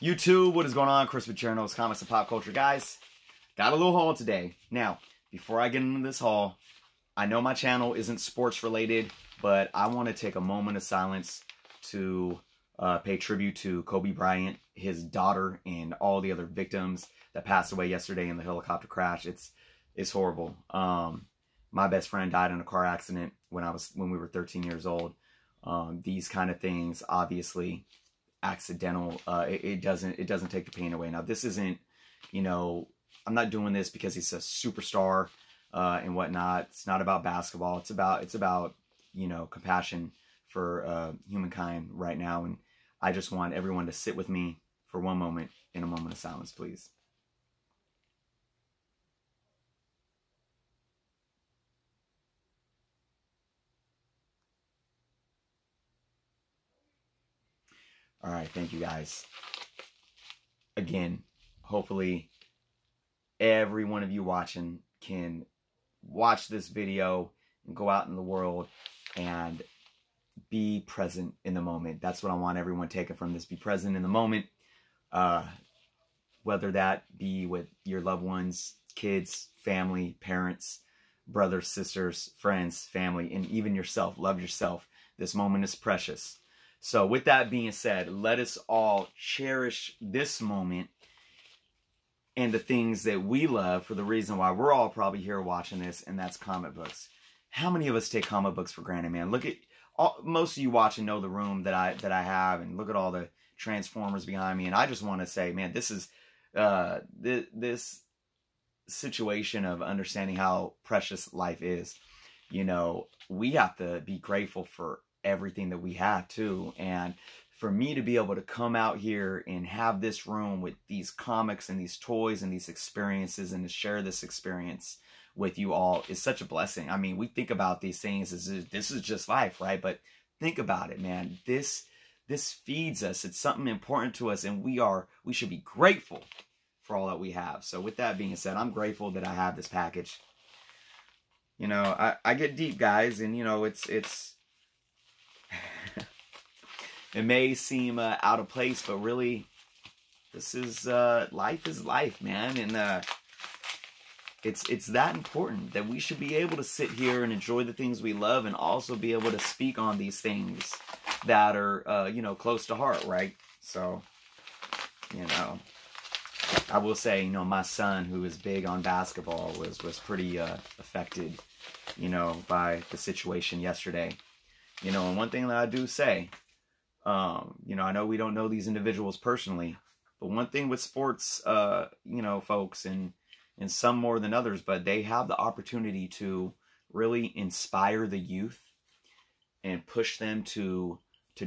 YouTube, what is going on? Chris Pacherno's Comics and Pop Culture. Guys, got a little haul today. Now, before I get into this haul, I know my channel isn't sports related, but I want to take a moment of silence to pay tribute to Kobe Bryant, his daughter, and all the other victims that passed away yesterday in the helicopter crash. It's horrible. My best friend died in a car accident when we were 13 years old. These kind of things, obviously, accidental. It doesn't take the pain away. Now, this isn't, you know, I'm not doing this because he's a superstar and whatnot. It's not about basketball. It's about you know, compassion for humankind right now. And I just want everyone to sit with me for one moment in a moment of silence, please. All right, thank you guys. Again, hopefully every one of you watching can watch this video and go out in the world and be present in the moment. That's what I want everyone taking from this. Be present in the moment. Whether that be with your loved ones, kids, family, parents, brothers, sisters, friends, family, and even yourself. Love yourself. This moment is precious. So with that being said, let us all cherish this moment and the things that we love for the reason why we're all probably here watching this, and that's comic books. How many of us take comic books for granted, man? Look at most of you watching know the room that I have, and look at all the Transformers behind me. And I just want to say, man, this is this situation of understanding how precious life is. You know, we have to be grateful for everything that we have too. And for me to be able to come out here and have this room with these comics and these toys and these experiences, and to share this experience with you all is such a blessing. I mean, we think about these things as this is just life, right? But think about it, man. This feeds us. It's something important to us, and we should be grateful for all that we have. So with that being said, I'm grateful that I have this package. You know, I get deep, guys, and you know, it's it may seem out of place, but really, this is life is life, man, and it's that important that we should be able to sit here and enjoy the things we love, and also be able to speak on these things that are you know, close to heart, right? So, you know, I will say, you know, my son, who is big on basketball, was pretty affected, you know, by the situation yesterday. You know, and one thing that I do say, you know, I know we don't know these individuals personally, but one thing with sports, you know, folks, and some more than others, but they have the opportunity to really inspire the youth and push them to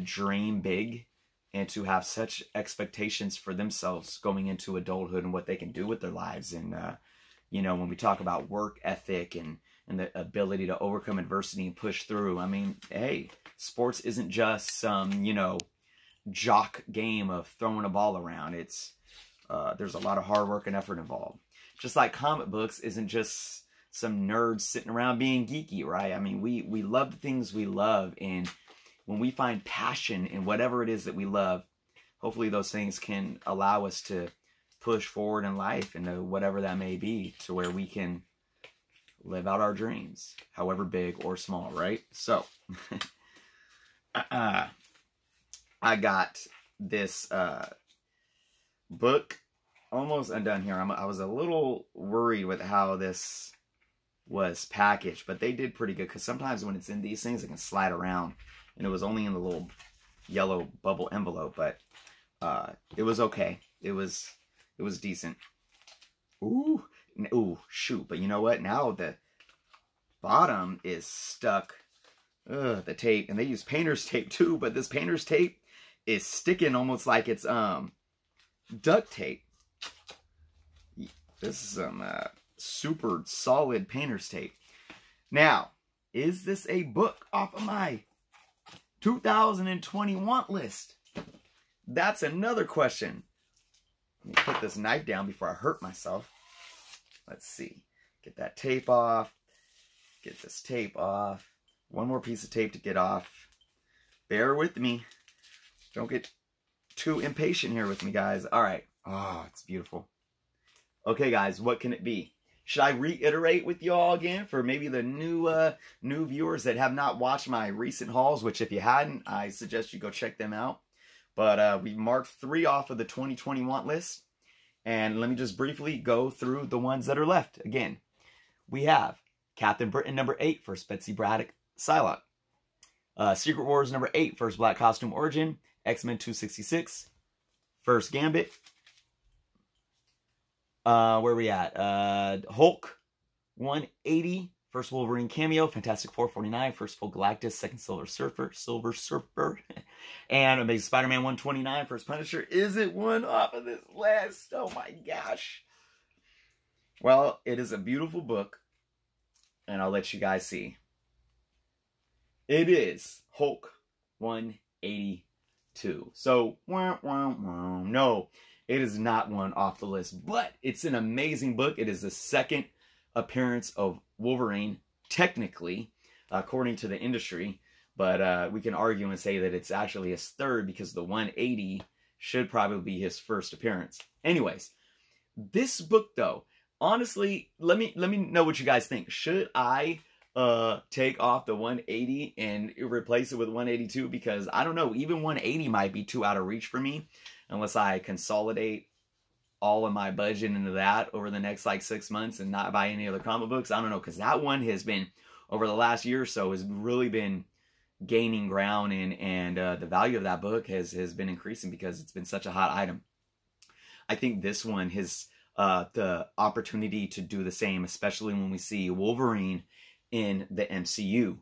dream big and to have such expectations for themselves going into adulthood and what they can do with their lives. And, you know, when we talk about work ethic and the ability to overcome adversity and push through. I mean, hey, sports isn't just some, you know, jock game of throwing a ball around. It's, there's a lot of hard work and effort involved. Just like comic books isn't just some nerds sitting around being geeky, right? I mean, we love the things we love, and when we find passion in whatever it is that we love, hopefully those things can allow us to push forward in life into whatever that may be, to where we can live out our dreams, however big or small, right? So, I got this book almost undone here. I was a little worried with how this was packaged, but they did pretty good, because sometimes when it's in these things, it can slide around, and it was only in the little yellow bubble envelope, but it was okay. It was decent. Ooh, shoot. But you know what? Now the bottom is stuck. The tape. And they use painter's tape too, but this painter's tape is sticking almost like it's duct tape. This is some super solid painter's tape. Now, is this a book off of my 2021 list? That's another question. Let me put this knife down before I hurt myself. Let's see. Get that tape off. Get this tape off. One more piece of tape to get off. Bear with me. Don't get too impatient here with me, guys. All right. Oh, it's beautiful. Okay, guys, what can it be? Should I reiterate with y'all again for maybe the new viewers that have not watched my recent hauls, which if you hadn't, I suggest you go check them out. But we marked 3 off of the 2020 want list. And let me just briefly go through the ones that are left. Again, we have Captain Britain number 8, first Betsy Braddock Psylocke. Secret Wars number 8, first Black Costume Origin. X-Men 266, first Gambit. Where are we at? Hulk 180, first Wolverine cameo. Fantastic Four 49, first full Galactus, second Silver Surfer. And Amazing Spider-Man 129, first Punisher. Is it one off of this list? Oh my gosh. Well, it is a beautiful book, and I'll let you guys see. It is Hulk 182. So, no, it is not one off the list, but it's an amazing book. It is the second appearance of Wolverine, technically, according to the industry, but we can argue and say that it's actually his third because the 180 should probably be his first appearance. Anyways, this book, though, honestly, let me know what you guys think. Should I take off the 180 and replace it with 182? Because I don't know, even 180 might be too out of reach for me unless I consolidate all of my budget into that over the next like 6 months and not buy any other comic books. I don't know, because that one has been, over the last year or so, has really been gaining ground, and the value of that book has been increasing because it's been such a hot item. I think this one has the opportunity to do the same, especially when we see Wolverine in the MCU,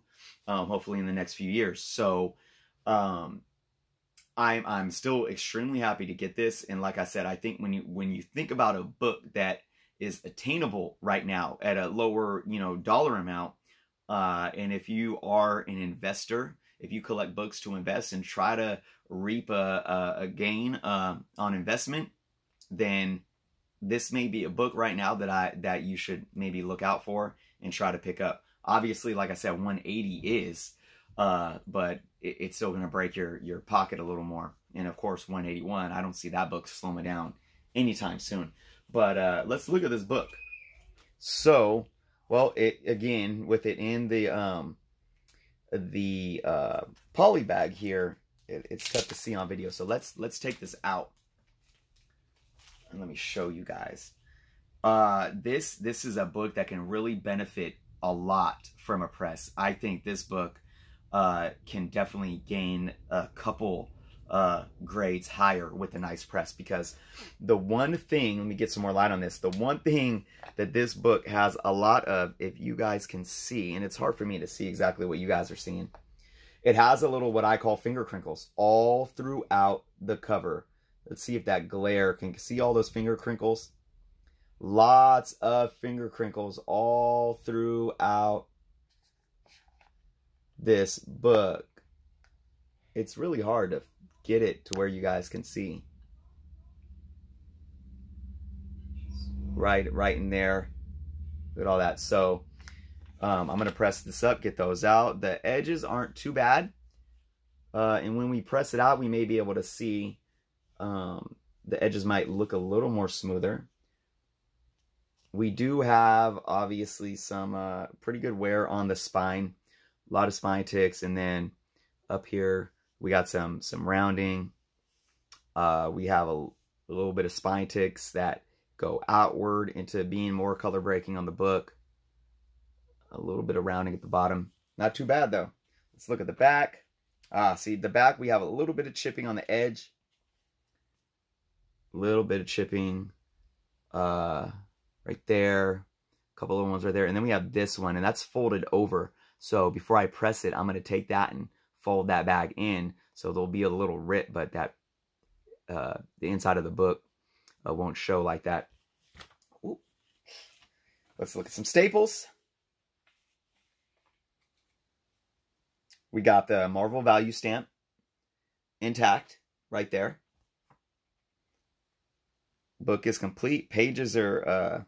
hopefully in the next few years. So I'm still extremely happy to get this. And like I said, I think when you think about a book that is attainable right now at a lower, dollar amount, and if you are an investor, if you collect books to invest and try to reap a gain on investment, then this may be a book right now that you should maybe look out for and try to pick up. Obviously, like I said, 180 is, but it's still going to break your pocket a little more. And of course, 181, I don't see that book slowing down anytime soon. But let's look at this book. So, well, again, with it in the poly bag here, it's tough to see on video. So let's take this out and let me show you guys. This is a book that can really benefit a lot from a press. I think this book can definitely gain a couple grades higher with a nice press, because the one thing, let me get some more light on this, the one thing that this book has a lot of, if you guys can see, and it's hard for me to see exactly what you guys are seeing, it has a little what I call finger crinkles all throughout the cover. Let's see if that glare can see all those finger crinkles. Lots of finger crinkles all throughout this book. It's really hard to get it to where you guys can see. Right in there. Look at all that. So I'm going to press this up, get those out. The edges aren't too bad. And when we press it out, we may be able to see the edges might look a little more smoother. We do have, obviously, some pretty good wear on the spine. A lot of spine ticks. And then up here, we got some rounding. We have a little bit of spine ticks that go outward into being more color breaking on the book. A little bit of rounding at the bottom. Not too bad, though. Let's look at the back. See, the back, we have a little bit of chipping on the edge. A little bit of chipping right there. A couple of ones right there. And then we have this one, and that's folded over. So before I press it, I'm going to take that and fold that bag in. So there'll be a little rip, but that the inside of the book won't show like that. Ooh. Let's look at some staples. We got the Marvel value stamp intact right there. Book is complete. Pages are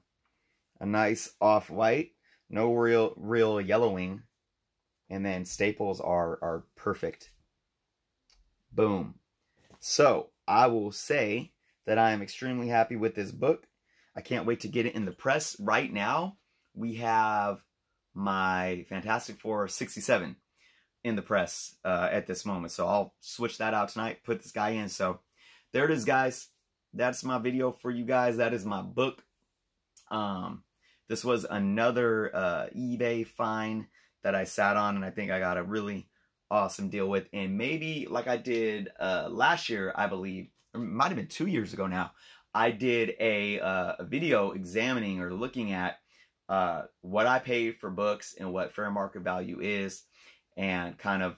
a nice off-white. No real yellowing. And then staples are perfect. Boom. So, I will say that I am extremely happy with this book. I can't wait to get it in the press. Right now, we have my Fantastic Four 67 in the press at this moment. So I'll switch that out tonight, put this guy in. So there it is, guys. That's my video for you guys. That is my book. This was another eBay find that I sat on, and I think I got a really awesome deal with. And maybe like I did last year, I believe, or it might have been 2 years ago now, I did a video examining or looking at what I paid for books and what fair market value is, and kind of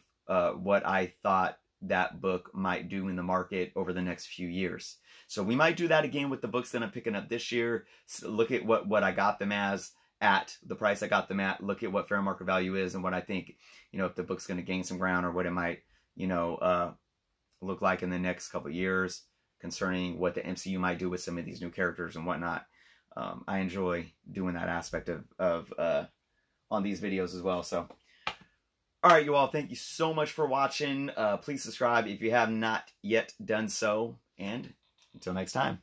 what I thought that book might do in the market over the next few years. So we might do that again with the books that I'm picking up this year. So look at what I got them as at the price I got them at. Look at what fair market value is and what I think, you know, if the book's going to gain some ground or what it might, you know, look like in the next couple of years concerning what the MCU might do with some of these new characters and whatnot. I enjoy doing that aspect of on these videos as well. So, all right, you all, thank you so much for watching. Please subscribe if you have not yet done so. And until next time.